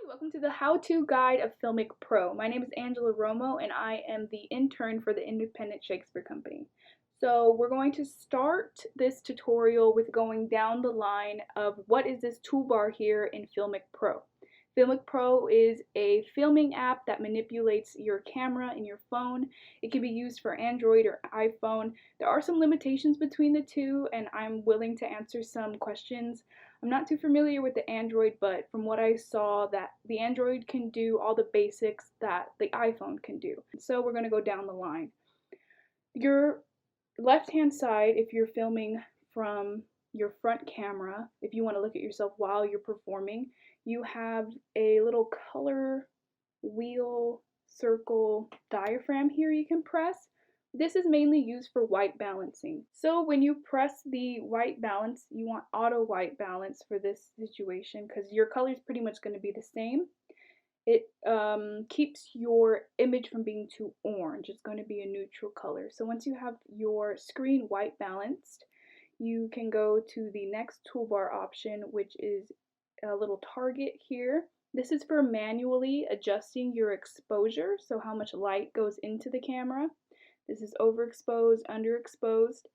Welcome to the how-to guide of Filmic Pro. My name is Angela Romo and I am the intern for the Independent Shakespeare Company. So we're going to start this tutorial with going down the line of what is this toolbar here in Filmic Pro. Filmic Pro is a filming app that manipulates your camera in your phone. It can be used for Android or iPhone. There are some limitations between the two and I'm willing to answer some questions. I'm not too familiar with the Android, but from what I saw, that the Android can do all the basics that the iPhone can do. So we're going to go down the line. Your left-hand side, if you're filming from your front camera, if you want to look at yourself while you're performing, you have a little color wheel circle diaphragm here you can press. This is mainly used for white balancing. So when you press the white balance, you want auto white balance for this situation because your color is pretty much going to be the same. It keeps your image from being too orange. It's going to be a neutral color. So once you have your screen white balanced, you can go to the next toolbar option, which is a little target here. This is for manually adjusting your exposure, so how much light goes into the camera. This is overexposed, underexposed.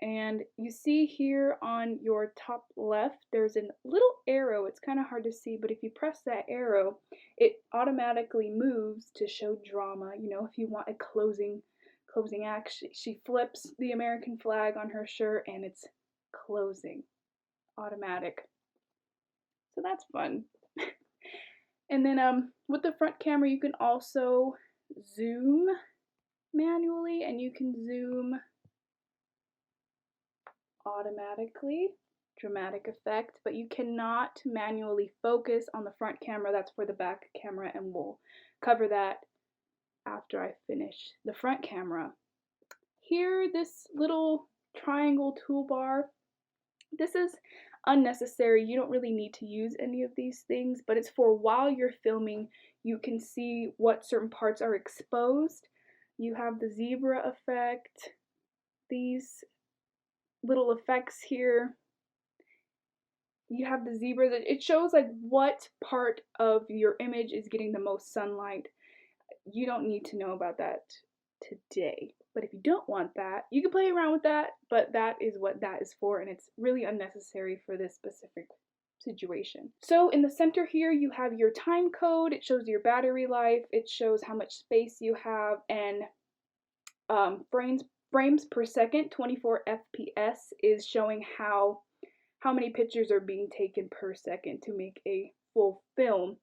And you see here on your top left, there's a little arrow. It's kind of hard to see, but if you press that arrow, it automatically moves to show drama. You know, if you want a closing act, she flips the American flag on her shirt and it's closing, automatic. So that's fun. And then with the front camera, you can also zoom manually and you can zoom automatically, dramatic effect, but you cannot manually focus on the front camera. That's for the back camera, and we'll cover that after I finish the front camera. Here, this little triangle toolbar, this is unnecessary. You don't really need to use any of these things, but it's for while you're filming, you can see what certain parts are exposed. You have the zebra effect, these little effects here. You have the zebras. It shows like what part of your image is getting the most sunlight. You don't need to know about that today. But if you don't want that, you can play around with that, but that is what that is for, and it's really unnecessary for this specific situation. So in the center here, you have your time code. It shows your battery life. It shows how much space you have, and frames per second. 24 FPS is showing how many pictures are being taken per second to make a full film.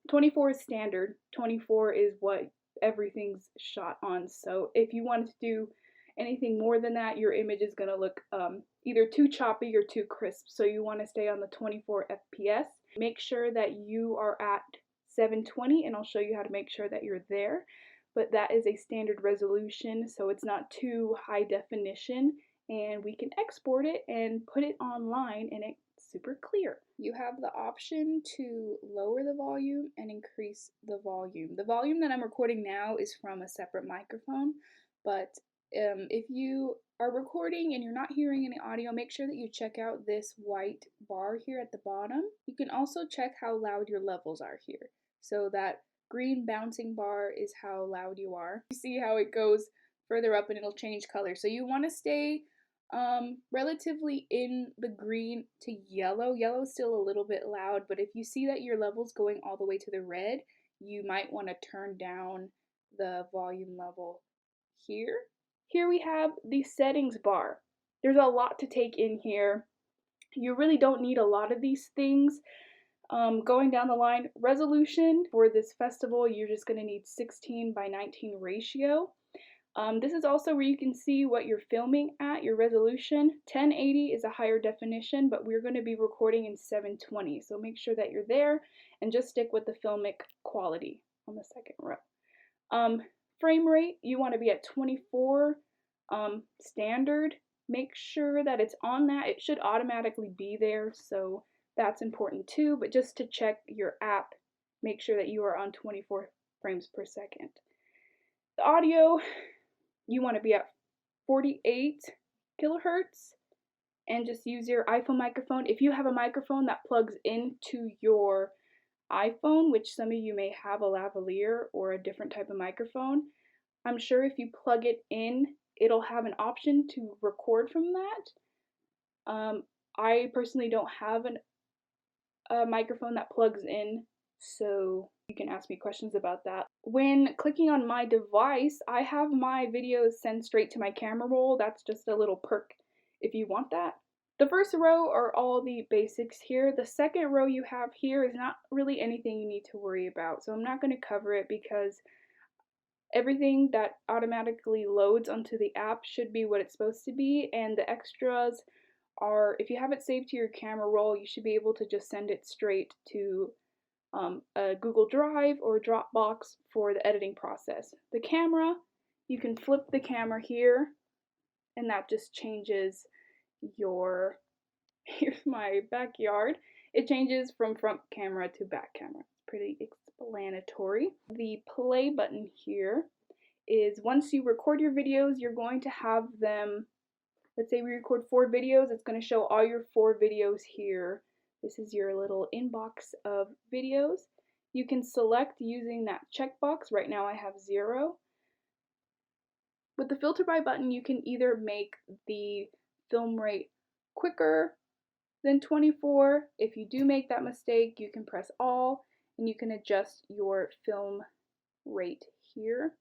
24 is standard. 24 is what everything's shot on. So if you wanted to do anything more than that, your image is going to look either too choppy or too crisp. So you want to stay on the 24 FPS. Make sure that you are at 720, and I'll show you how to make sure that you're there. But that is a standard resolution, so it's not too high definition, and we can export it and put it online and it's super clear. You have the option to lower the volume and increase the volume. The volume that I'm recording now is from a separate microphone, but if you are recording and you're not hearing any audio, make sure that you check out this white bar here at the bottom. You can also check how loud your levels are here. So that green bouncing bar is how loud you are. You see how it goes further up and it'll change color. So you want to stay relatively in the green to yellow. Yellow is still a little bit loud, but if you see that your level's going all the way to the red, you might want to turn down the volume level here. Here we have the settings bar. There's a lot to take in here. You really don't need a lot of these things. Going down the line, resolution for this festival, you're just going to need 16:19 ratio. This is also where you can see what you're filming at, your resolution. 1080 is a higher definition, but we're going to be recording in 720, so make sure that you're there and just stick with the Filmic quality on the second row. Frame rate, you want to be at 24 standard. Make sure that it's on that. It should automatically be there, so that's important too, but just to check your app, make sure that you are on 24 frames per second. The audio, you want to be at 48 kilohertz and just use your iPhone microphone. If you have a microphone that plugs into your iPhone, which some of you may have a lavalier or a different type of microphone, I'm sure if you plug it in, it'll have an option to record from that. I personally don't have a microphone that plugs in, so you can ask me questions about that. When clicking on my device, I have my videos sent straight to my camera roll. That's just a little perk if you want that. The first row are all the basics here. The second row you have here is not really anything you need to worry about, so I'm not going to cover it because everything that automatically loads onto the app should be what it's supposed to be, and the extras are, if you have it saved to your camera roll, you should be able to just send it straight to a Google Drive or Dropbox for the editing process. The camera, you can flip the camera here, and that just changes your, here's my backyard. It changes from front camera to back camera. It's pretty explanatory. The play button here is once you record your videos, you're going to have them, let's say we record 4 videos, it's going to show all your 4 videos here. This is your little inbox of videos. You can select using that checkbox. Right now I have 0. With the filter by button, you can either make the film rate quicker than 24. If you do make that mistake, you can press all and you can adjust your film rate here.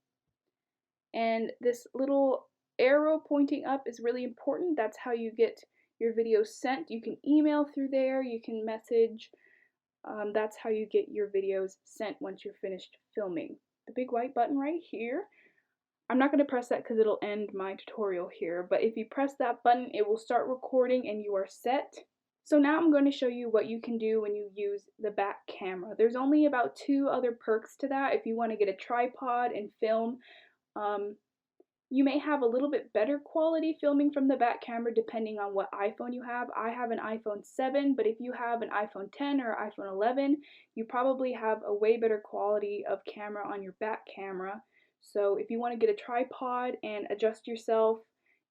And this little arrow pointing up is really important. That's how you get your videos sent. You can email through there, you can message. That's how you get your videos sent once you're finished filming. The big white button right here, I'm not going to press that because it'll end my tutorial here, but if you press that button, it will start recording and you are set. So now I'm going to show you what you can do when you use the back camera. There's only about 2 other perks to that. If you want to get a tripod and film, you may have a little bit better quality filming from the back camera depending on what iPhone you have. I have an iPhone 7, but if you have an iPhone 10 or iPhone 11, you probably have a way better quality of camera on your back camera. So if you want to get a tripod and adjust yourself,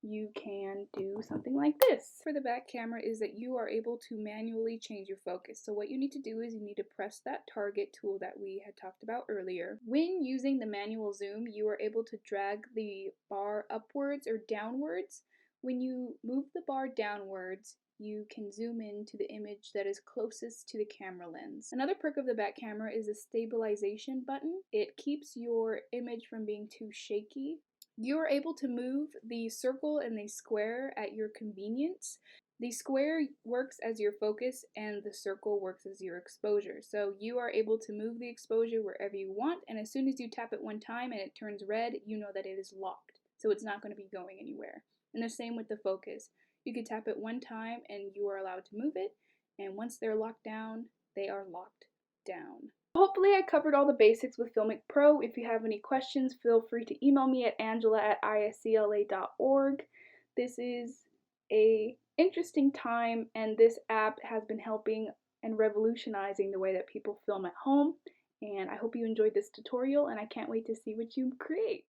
you can do something like this. For the back camera is that you are able to manually change your focus. So what you need to do is you need to press that target tool that we had talked about earlier. When using the manual zoom, you are able to drag the bar upwards or downwards. When you move the bar downwards, you can zoom in to the image that is closest to the camera lens. Another perk of the back camera is the stabilization button. It keeps your image from being too shaky. You are able to move the circle and the square at your convenience. The square works as your focus and the circle works as your exposure. So you are able to move the exposure wherever you want, and as soon as you tap it one time and it turns red, you know that it is locked. So it's not going to be going anywhere. And the same with the focus. You can tap it one time and you are allowed to move it, and once they're locked down, they are locked down. Hopefully I covered all the basics with Filmic Pro. If you have any questions, feel free to email me at angela@iscla.org. This is an interesting time, and this app has been helping and revolutionizing the way that people film at home. And I hope you enjoyed this tutorial, and I can't wait to see what you create.